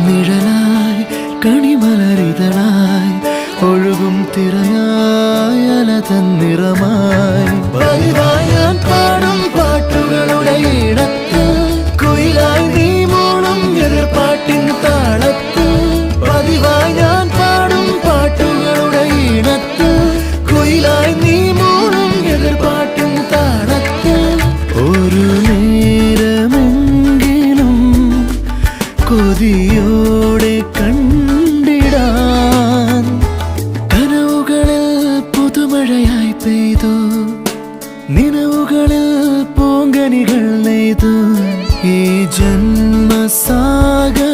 നിഴലായി കണിമലരിതളായി ഒഴുകും തിരയായി അലതൻ നിറമായി പതിവായി ഞാൻ പാടും പാട്ടുകളുടെ ഇടത്ത് കുയിലായി നീ മൂളും എതിർപ്പാട്ടിൻ താളത്ത് പതിവായി ഞാൻ പാടും പാട്ടുകളുടെ ഇടത്ത് കുയിലായി നീ മൂളും എതിർപ്പാട്ടിൻ താളത്ത് ഒരു നേരമെങ്കിലും കൊതിയോടെ കണ്ടിടാൻ കനവുകളിൽ പുതുമഴയായി പെയ്തു നിലവുകളിൽ പൂങ്കനികൾ നെയ്തു ഈ ജന്മസാഗരം